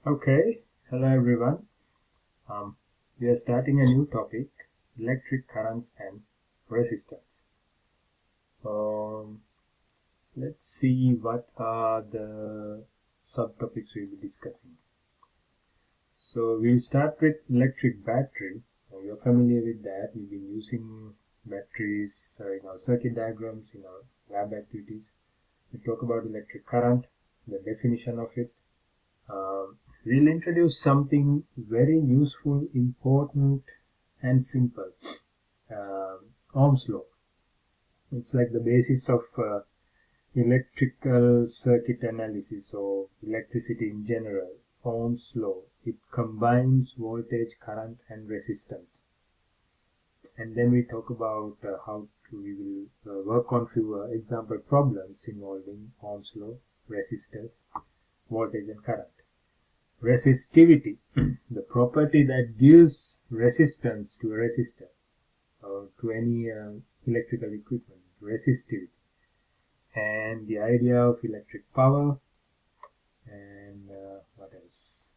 Okay, hello everyone. We are starting a new topic, electric currents and resistance. Um, let's see what are the subtopics we'll be discussing. So we'll start with electric battery. You're familiar with that. We've been using batteries in our circuit diagrams, in our lab activities. We talk about electric current, the definition of it. We'll introduce something very useful, important, and simple. Ohm's law. It's like the basis of electrical circuit analysis or electricity in general. Ohm's law. It combines voltage, current, and resistance. And then we talk about we will work on few example problems involving Ohm's law, resistors, voltage, and current. Resistivity, the property that gives resistance to a resistor or to any electrical equipment, resistivity. And the idea of electric power, and what else?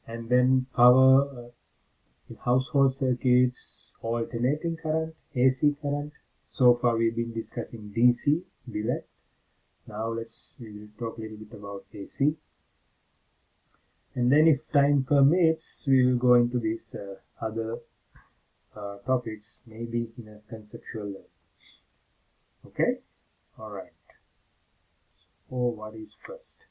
And then power in household circuits, alternating current, AC current. So far we've been discussing DC, direct. Now we will talk a little bit about AC. And then if time permits, we will go into these other topics, maybe in a conceptual level. Okay? Alright. So what is first?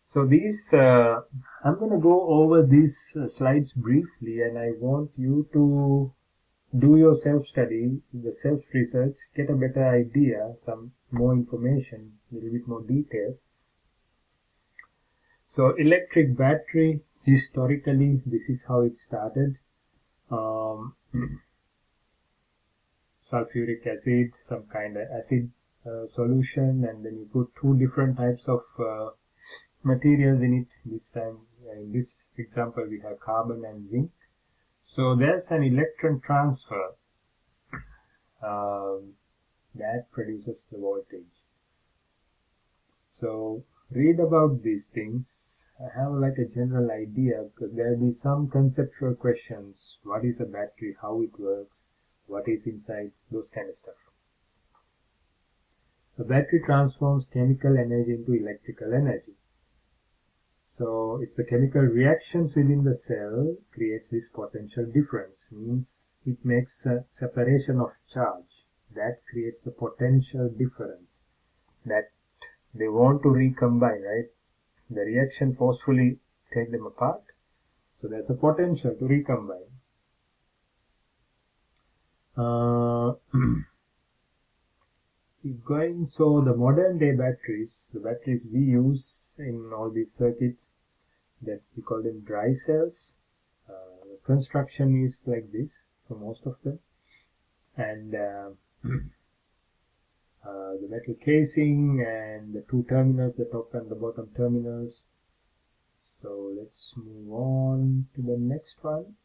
So these, I'm going to go over these slides briefly, and I want you to do your self-study, the self-research, get a better idea, some more information, a little bit more details. So electric battery, historically, this is how it started. Sulfuric acid, some kind of acid solution, and then you put two different types of materials in it. This time, in this example, we have carbon and zinc. So there's an electron transfer that produces the voltage. So read about these things. I have like a general idea because there will be some conceptual questions. What is a battery? How it works? What is inside? Those kind of stuff. A battery transforms chemical energy into electrical energy. So it's the chemical reactions within the cell creates this potential difference. Means it makes a separation of charge. That creates the potential difference that they want to recombine, right? The reaction forcefully take them apart. So there's a potential to recombine. Keep going. So the modern day batteries, the batteries we use in all these circuits, that we call them dry cells. The construction is like this for most of them. And the metal casing and the two terminals, the top and the bottom terminals. So let's move on to the next one.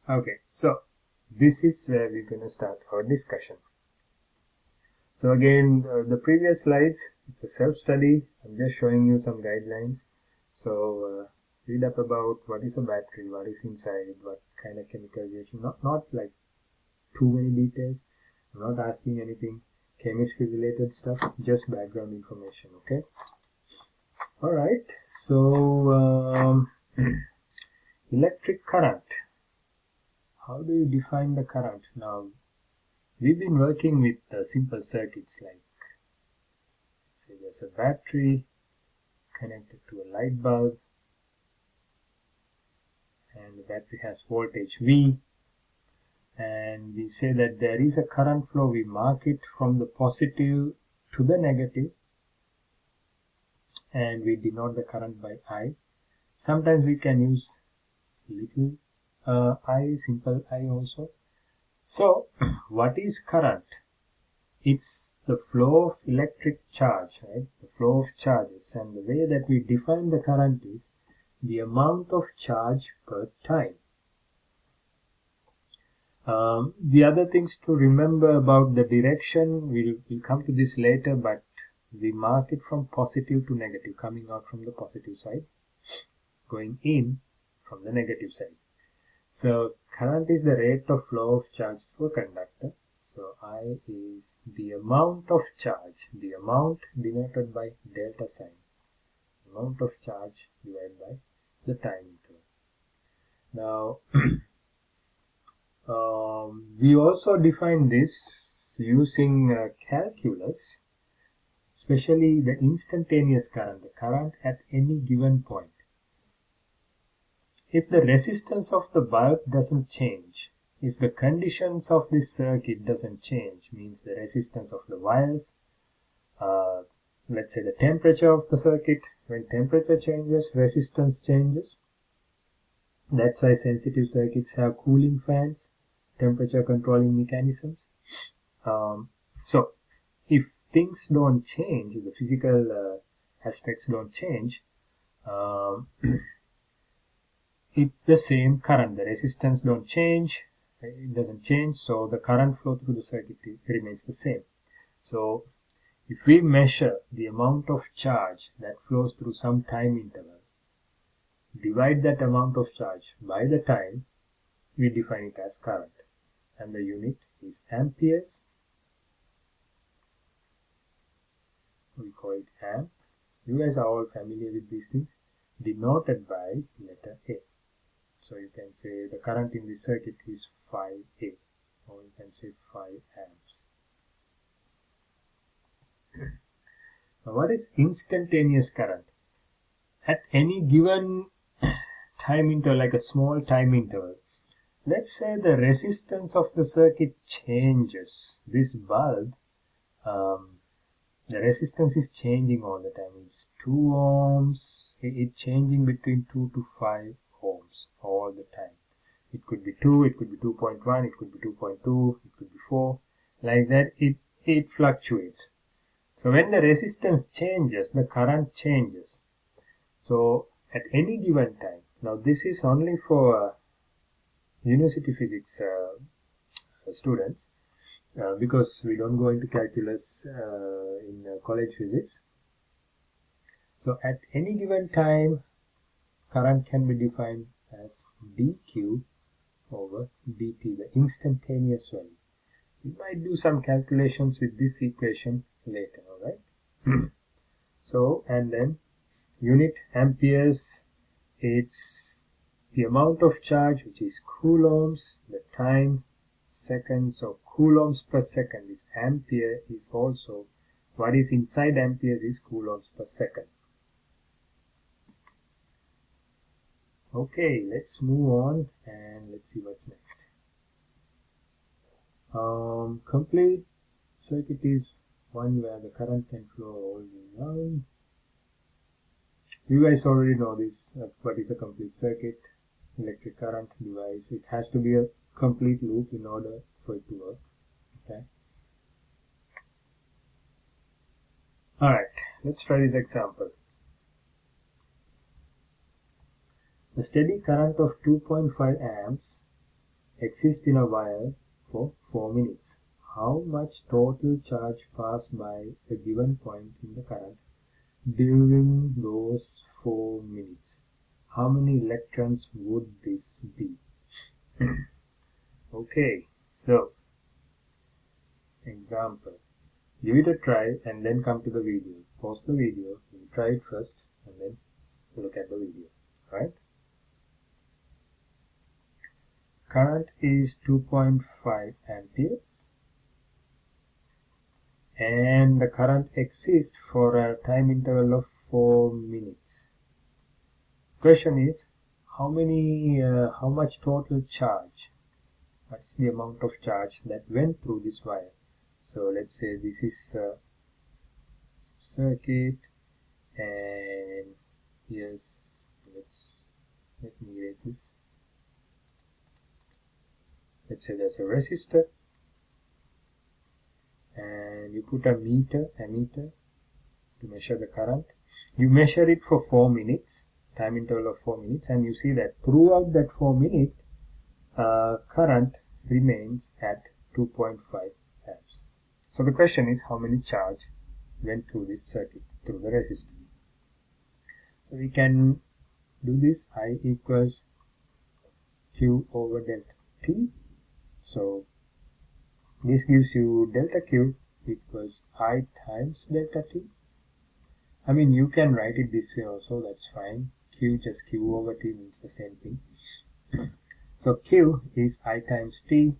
Okay, so this is where we're going to start our discussion. So again, the previous slides, it's a self-study. I'm just showing you some guidelines. So read up about what is a battery, what is inside, what kind of chemical reaction. Not like too many details. I'm not asking anything chemistry related stuff, just background information, okay? Alright, so electric current. How do you define the current? Now, we've been working with simple circuits like, say there's a battery connected to a light bulb, and the battery has voltage V, and we say that there is a current flow. We mark it from the positive to the negative, and we denote the current by I. Sometimes we can use little I, simple I also. So what is current? It's the flow of electric charge, right? The flow of charges, and the way that we define the current is the amount of charge per time. The other things to remember about the direction, we'll come to this later, but we mark it from positive to negative, coming out from the positive side, going in from the negative side. So current is the rate of flow of charge through a conductor. So I is the amount of charge, the amount denoted by delta sign, amount of charge divided by the time interval. Now, we also define this using calculus, especially the instantaneous current, the current at any given point. If the resistance of the bulb doesn't change, if the conditions of this circuit doesn't change, means the resistance of the wires, let's say the temperature of the circuit, when temperature changes, resistance changes. That's why sensitive circuits have cooling fans, temperature controlling mechanisms. So if things don't change, the physical aspects don't change, it's the same current. The resistance don't change, it doesn't change, so the current flow through the circuit remains the same. So if we measure the amount of charge that flows through some time interval, divide that amount of charge by the time, we define it as current. And the unit is amperes. We call it amp. You guys are all familiar with these things, denoted by letter A. So you can say the current in this circuit is 5A, or you can say 5 amps. Now what is instantaneous current? At any given time interval, like a small time interval, let's say the resistance of the circuit changes. This bulb, the resistance is changing all the time. It's 2 ohms, it's changing between 2 to 5 ohms all the time. It could be 2, it could be 2.1, it could be 2.2, it could be 4. Like that, it fluctuates. So when the resistance changes, the current changes. So at any given time, now this is only for university physics students, because we don't go into calculus in college physics. So at any given time, current can be defined as dq over dt, the instantaneous value. We might do some calculations with this equation later, alright? So, and then unit amperes, it's the amount of charge, which is coulombs, the time, seconds, so coulombs per second is ampere, is also what is inside amperes is coulombs per second. Okay, let's move on and let's see what's next. Complete circuit is one where the current can flow all the way down. You guys already know this, what is a complete circuit, electric current device. It has to be a complete loop in order for it to work. Okay. Alright, let's try this example. A steady current of 2.5 amps exists in a wire for 4 minutes. How much total charge passed by a given point in the current during those 4 minutes? How many electrons would this be? Okay, so example. Give it a try and then come to the video. Pause the video, you try it first and then look at the video, right? Current is 2.5 amperes and the current exists for a time interval of 4 minutes. Question is, how much total charge, what is the amount of charge that went through this wire? So let's say this is a circuit, and yes, let me erase this. Let's say there's a resistor, and you put ammeter to measure the current. You measure it for 4 minutes, time interval of 4 minutes, and you see that throughout that 4 minute, current remains at 2.5 amps. So the question is, how many charge went through this circuit, through the resistor. So we can do this. I equals Q over delta T. So this gives you delta Q equals I times delta T. I mean, you can write it this way also, that's fine. Q just Q over T means the same thing. So Q is I times T,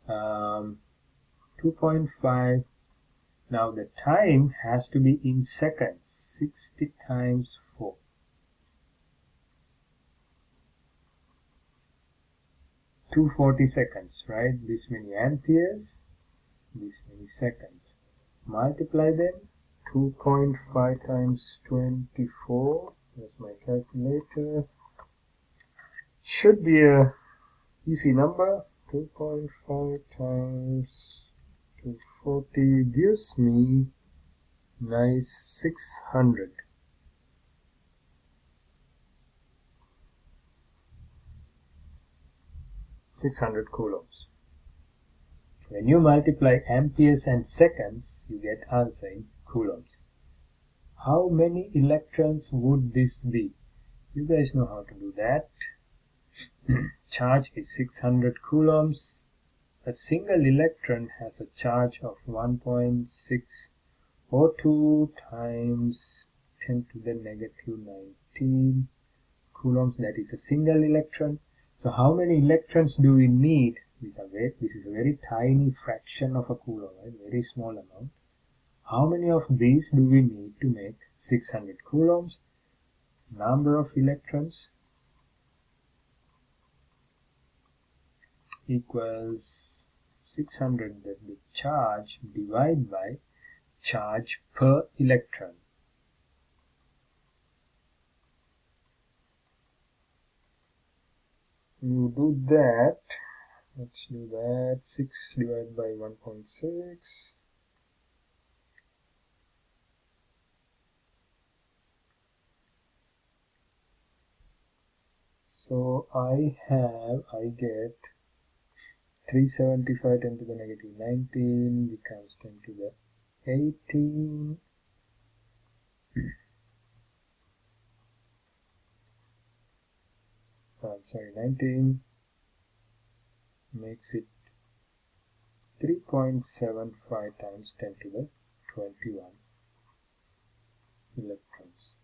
2.5. Now the time has to be in seconds, 60 times 4. 240 seconds, right? This many amperes, this many seconds. Multiply them, 2.5 times 24. There's my calculator. Should be a easy number. 2.5 times 240 gives me nice 600. 600 coulombs. When you multiply amperes and seconds, you get answer in coulombs. How many electrons would this be? You guys know how to do that. Charge is 600 coulombs. A single electron has a charge of 1.602 times 10 to the negative 19 coulombs. That is a single electron. So how many electrons do we need? This is a very tiny fraction of a coulomb, right? Very small amount. How many of these do we need to make 600 coulombs? Number of electrons equals 600, that the charge divided by charge per electron. You do that. Let's do that. 6 divided by 1.6. So I get 375 10 to the negative 19 becomes 10 to the 18. I'm sorry, 19 makes it 3.75 times 10 to the 21 electrons.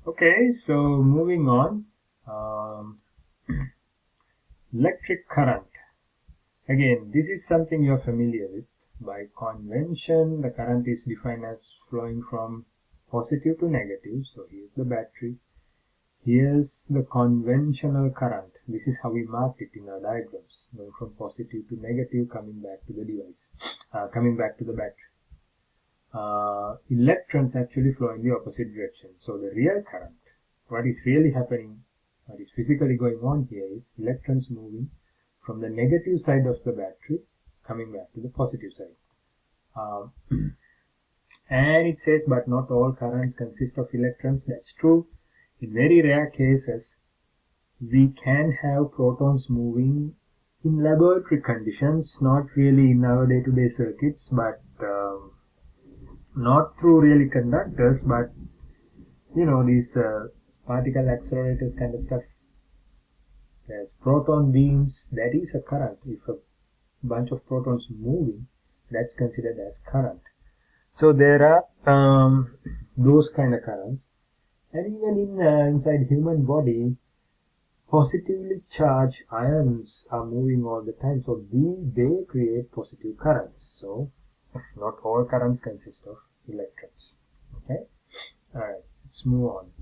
Okay, so moving on. Electric current. Again, this is something you're familiar with. By convention, the current is defined as flowing from positive to negative. So here's the battery. Here's the conventional current. This is how we marked it in our diagrams. Going from positive to negative, coming back to the device, coming back to the battery. Electrons actually flow in the opposite direction. So the real current, what is really happening, what is physically going on here is electrons moving from the negative side of the battery coming back to the positive side. And it says, but not all currents consist of electrons. That's true. In very rare cases, we can have protons moving in laboratory conditions, not really in our day-to-day circuits, but not through really conductors, but you know, these particle accelerators kind of stuff. There's proton beams, that is a current. If a bunch of protons moving, that's considered as current. So there are those kind of currents. And even in inside human body, positively charged ions are moving all the time. So they create positive currents. So not all currents consist of electrons. Okay. All right. Let's move on.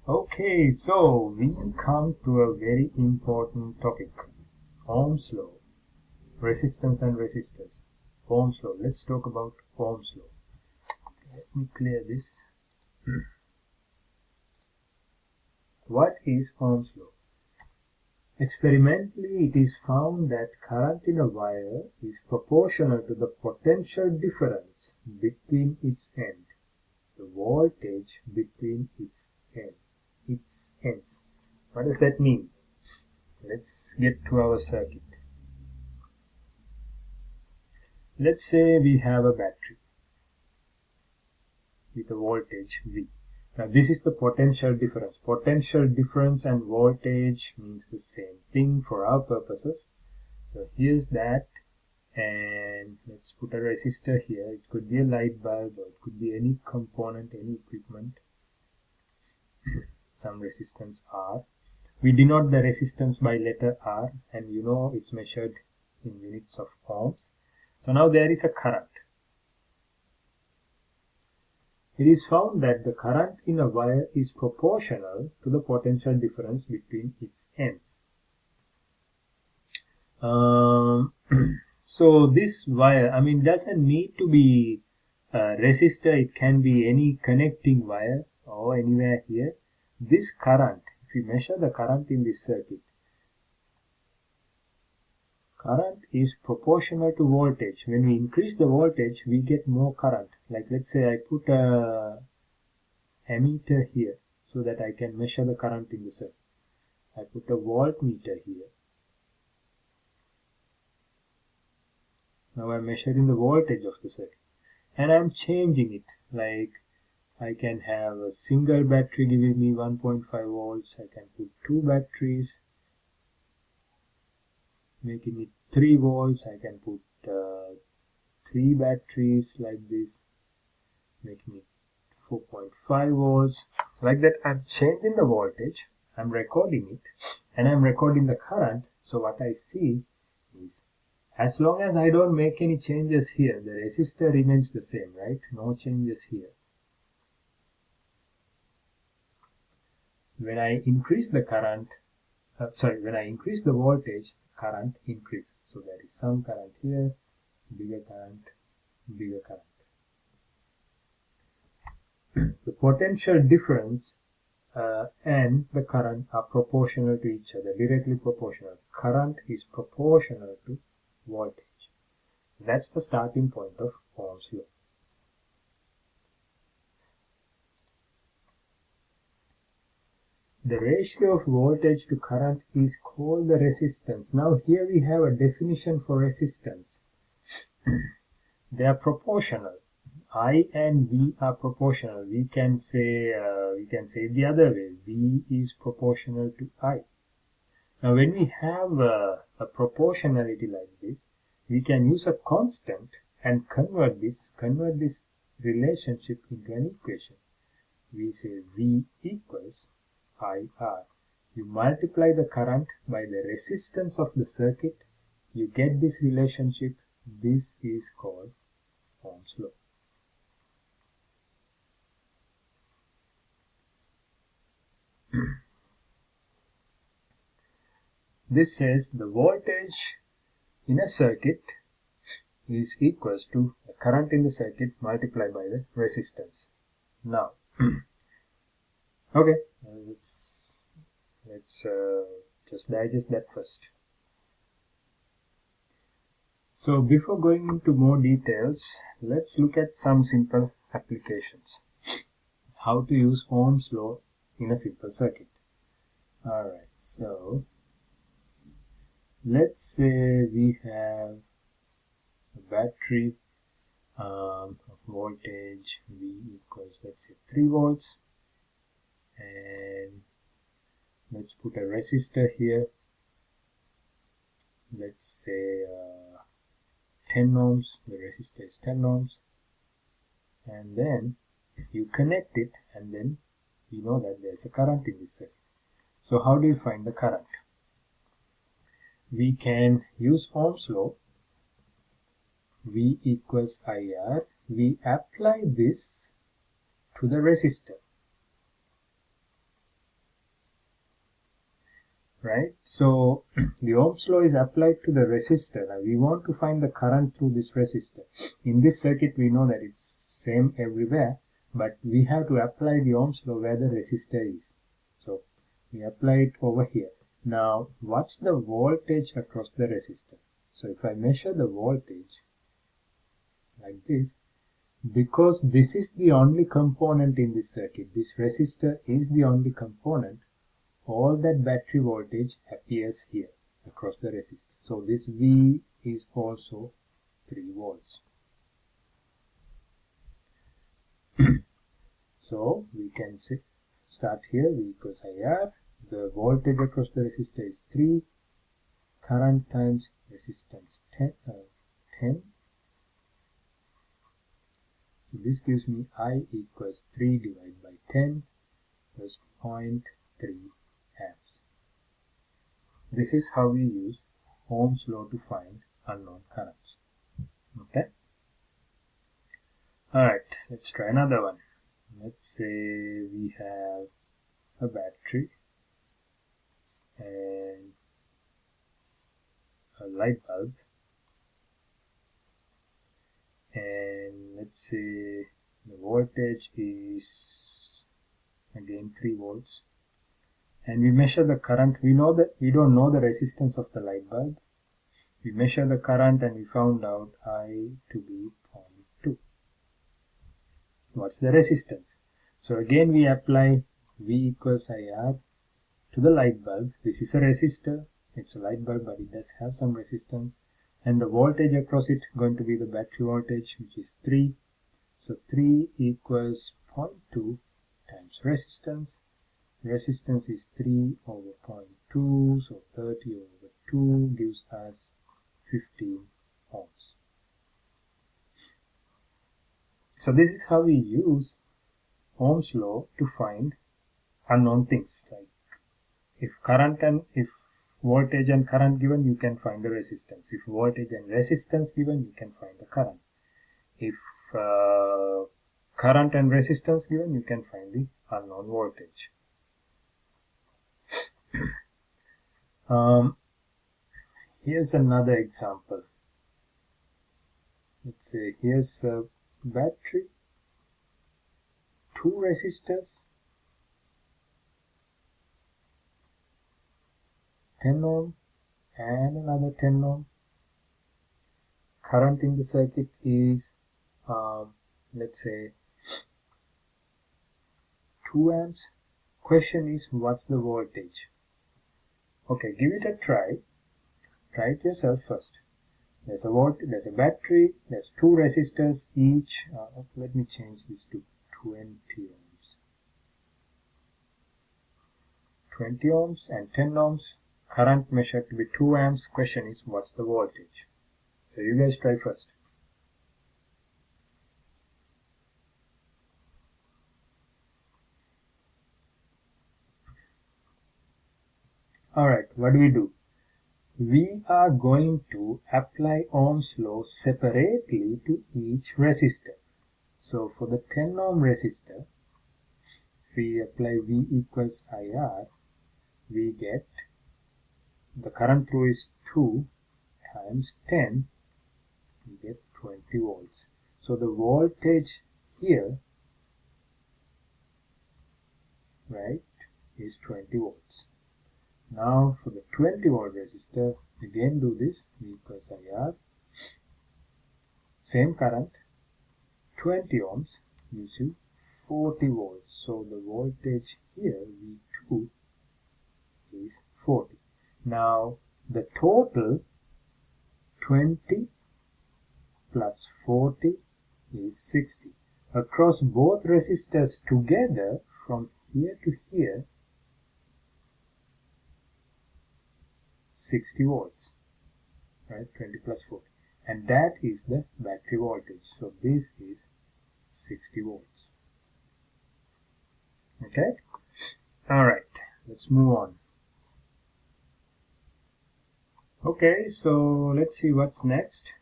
Okay, so we come to a very important topic. Ohm's law. Resistance and resistors. Ohm's law. Let's talk about Ohm's law. Let me clear this. What is Ohm's law? Experimentally, it is found that current in a wire is proportional to the potential difference between its end, the voltage between its ends. What does that mean? Let's get to our circuit. Let's say we have a battery with a voltage V. Now this is the potential difference. Potential difference and voltage means the same thing for our purposes. So here's that, and let's put a resistor here. It could be a light bulb, or it could be any component, any equipment. Some resistance R. We denote the resistance by letter R, and you know it's measured in units of ohms. So now there is a current. It is found that the current in a wire is proportional to the potential difference between its ends. So this wire, doesn't need to be a resistor. It can be any connecting wire or anywhere here. This current, if you measure the current in this circuit, current is proportional to voltage. When we increase the voltage, we get more current. Like let's say I put a ammeter here so that I can measure the current in the circuit. I put a voltmeter here. Now I'm measuring the voltage of the circuit, and I'm changing it. Like I can have a single battery giving me 1.5 volts. I can put two batteries making it 3 volts. I can put 3 batteries like this making it 4.5 volts. Like that, I'm changing the voltage, I'm recording it, and I'm recording the current. So what I see is, as long as I don't make any changes here, the resistor remains the same, right? No changes here. When I increase the current, when I increase the voltage, current increases. So there is some current here, bigger current, bigger current. The potential difference and the current are proportional to each other, directly proportional. Current is proportional to voltage. That's the starting point of Ohm's law. The ratio of voltage to current is called the resistance. Now here we have a definition for resistance. They are proportional. I and V are proportional. We can say the other way. V is proportional to I. Now when we have a proportionality like this, we can use a constant and convert this relationship into an equation. We say V equals IR. You multiply the current by the resistance of the circuit, you get this relationship. This is called Ohm's law. This says the voltage in a circuit is equals to the current in the circuit multiplied by the resistance. Now, okay, let's just digest that first. So before going into more details, let's look at some simple applications. How to use Ohm's law in a simple circuit. Alright, so let's say we have a battery of voltage V equals, let's say 3 volts, and let's put a resistor here, let's say 10 ohms. The resistor is 10 ohms, and then you connect it, and then you know that there's a current in this circuit. So how do you find the current? We can use Ohm's law. V equals IR. We apply this to the resistor, right? So the Ohm's law is applied to the resistor. Now we want to find the current through this resistor. In this circuit we know that it's same everywhere, but we have to apply the Ohm's law where the resistor is. So we apply it over here. Now what's the voltage across the resistor? So if I measure the voltage like this, because this is the only component in this circuit, this resistor is the only component, all that battery voltage appears here across the resistor. So this V is also 3 volts. So we can say, start here, V equals IR. The voltage across the resistor is 3, current times resistance 10. So this gives me I equals 3 divided by 10 plus 0.3 amps. This is how we use Ohm's law to find unknown currents. Okay. Alright, let's try another one. Let's say we have a battery and a light bulb, and let's say the voltage is again 3 volts, and we measure the current. We know that we don't know the resistance of the light bulb. We measure the current and we found out I to be 0.2. What's the resistance? So again we apply V equals IR to the light bulb. This is a resistor. It's a light bulb, but it does have some resistance. And the voltage across it going to be the battery voltage, which is 3. So 3 equals 0.2 times resistance. Resistance is 3 over 0.2, so 30 over 2 gives us 15 ohms. So this is how we use Ohm's law to find unknown things. Like if voltage and current given, you can find the resistance. If voltage and resistance given, you can find the current. If current and resistance given, you can find the unknown voltage. Here's another example. Let's say here's a battery, 2 resistors, 10 ohm and another 10 ohm. Current in the circuit is let's say 2 amps. Question is, what's the voltage? Okay, give it a try. Try it yourself first. There's a battery, there's 2 resistors each. Let me change this to 20 ohms. 20 ohms and 10 ohms. Current measured to be 2 amps. Question is, what's the voltage? So you guys try first. Alright, what do? We are going to apply Ohm's law separately to each resistor. So for the 10 ohm resistor, if we apply V equals IR, we get the current through is 2 times 10, we get 20 volts. So the voltage here, right, is 20 volts. Now for the 20 volt resistor, again do this, V equals IR, same current, 20 ohms gives you 40 volts. So the voltage here, V2, is 40. Now the total 20 plus 40 is 60. Across both resistors together, from here to here, 60 volts, right? 20 plus 40, and that is the battery voltage. So this is 60 volts. Okay. All right, let's move on. Okay, so let's see what's next.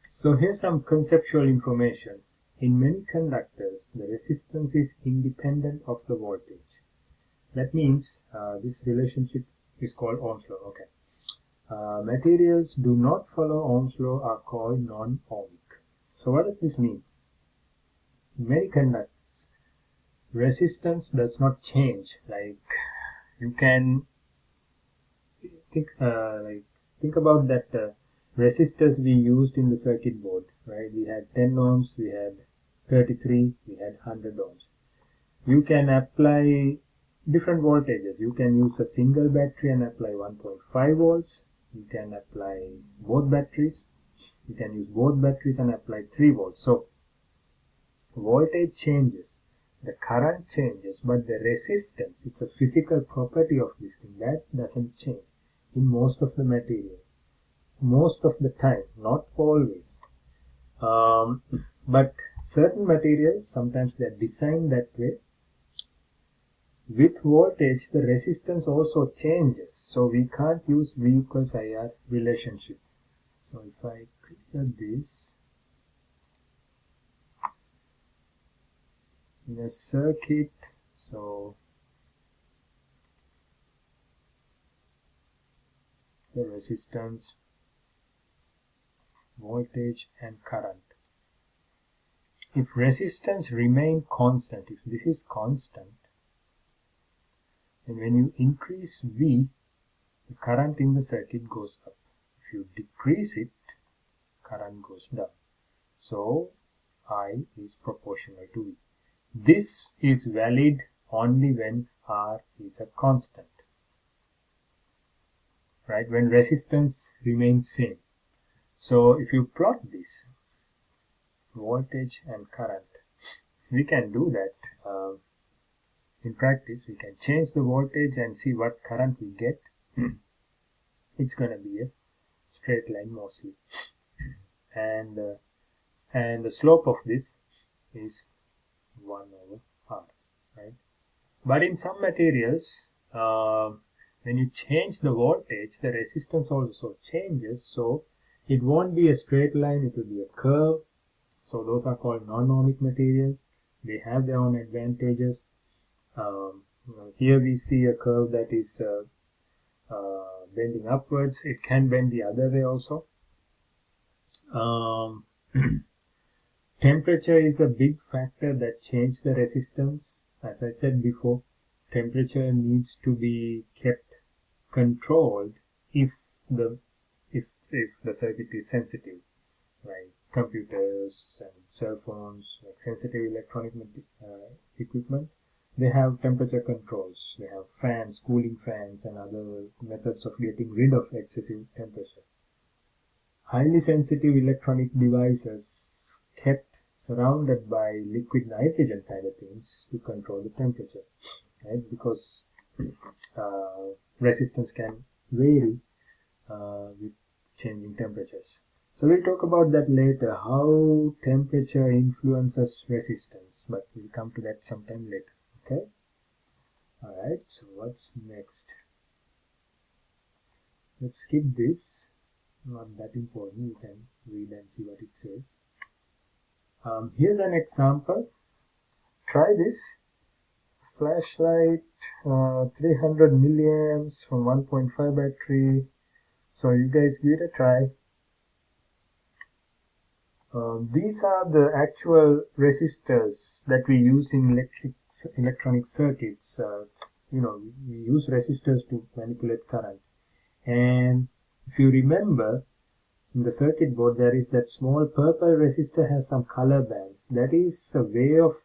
So here's some conceptual information. In many conductors, the resistance is independent of the voltage. That means this relationship is called Ohm's law. Okay. Materials do not follow Ohm's law are called non-ohmic. So what does this mean? In many conductors, resistance does not change. Like you can think about that resistors we used in the circuit board, right? We had 10 ohms, we had 33, we had 100 ohms. You can apply different voltages. You can use a single battery and apply 1.5 volts. you can apply both batteries. You can use both batteries and apply 3 volts. So voltage changes, the current changes, but the resistance, it's a physical property of this thing, that doesn't change in most of the material. Most of the time, not always. But certain materials, sometimes they're designed that way. With voltage, the resistance also changes. So we can't use V equals IR relationship. So if I clear this, in a circuit, so the resistance, voltage and current. If resistance remain constant, if this is constant, and when you increase V, the current in the circuit goes up. If you decrease it, current goes down. So I is proportional to V. This is valid only when R is a constant, right? When resistance remains same. So if you plot this, voltage and current, we can do that. In practice, we can change the voltage and see what current we get. It's going to be a straight line mostly. And the slope of this is 1 over R, right? But in some materials, when you change the voltage, the resistance also changes. So it won't be a straight line, it will be a curve. So those are called non-ohmic materials. They have their own advantages. Here we see a curve that is bending upwards. It can bend the other way also. Temperature is a big factor that changes the resistance. As I said before, temperature needs to be kept controlled if the circuit is sensitive, like computers and cell phones, like sensitive electronic equipment. They have temperature controls. They have fans, cooling fans, and other methods of getting rid of excessive temperature. Highly sensitive electronic devices kept surrounded by liquid nitrogen kind of things to control the temperature, right? Because resistance can vary with changing temperatures. So we'll talk about that later, how temperature influences resistance, but we'll come to that sometime later. Okay. Alright, so what's next? Let's skip this. Not that important. You can read and see what it says. Here's an example. Try this. Flashlight, 300 milliamps from 1.5 battery. So you guys give it a try. These are the actual resistors that we use in electronic circuits. We use resistors to manipulate current. And if you remember, in the circuit board there is that small purple resistor has some color bands. That is a way of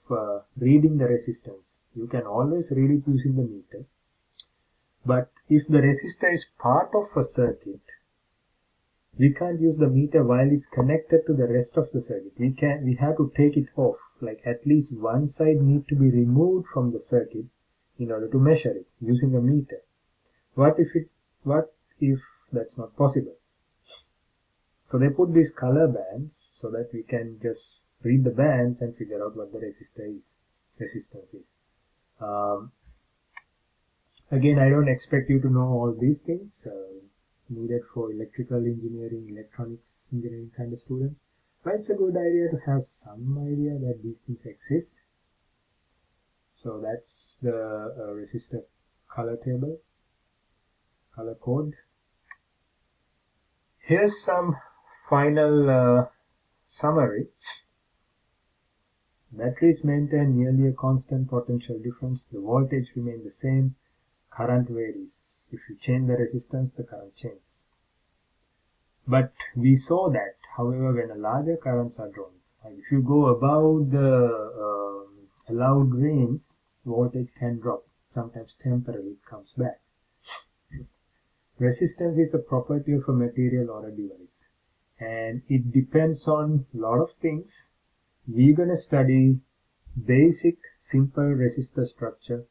reading the resistance. You can always read it using the meter. But if the resistor is part of a circuit, we can't use the meter while it's connected to the rest of the circuit. We have to take it off. Like at least one side need to be removed from the circuit in order to measure it using a meter. What if that's not possible? So they put these color bands so that we can just read the bands and figure out what the resistance is. Again, I don't expect you to know all these things. Needed for electrical engineering, electronics engineering kind of students. But it's a good idea to have some idea that these things exist. So that's the resistor color table, color code. Here's some final summary. Batteries maintain nearly a constant potential difference. The voltage remains the same. Current varies. If you change the resistance, the current changes. But we saw that, however, when larger currents are drawn, if you go above the allowed range, voltage can drop. Sometimes temporarily it comes back. Resistance is a property of a material or a device, and it depends on a lot of things. We're going to study basic simple resistor structure.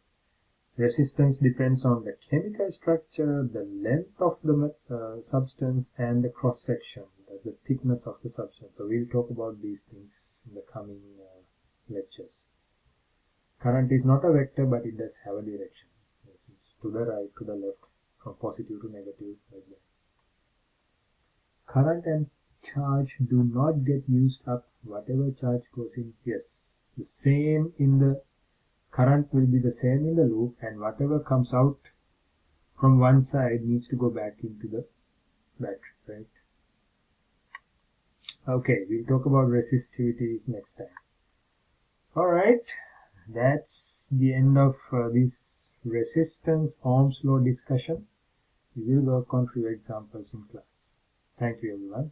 Resistance depends on the chemical structure, the length of the substance, and the cross section, the thickness of the substance. So we'll talk about these things in the coming lectures. Current is not a vector, but it does have a direction. It's to the right, to the left, from positive to negative, like that. Current and charge do not get used up. Whatever charge goes in, yes, the same in the current will be the same in the loop, and whatever comes out from one side needs to go back into the battery, right? Okay, we'll talk about resistivity next time. All right, that's the end of this resistance Ohm's law discussion. We will work on few examples in class. Thank you, everyone.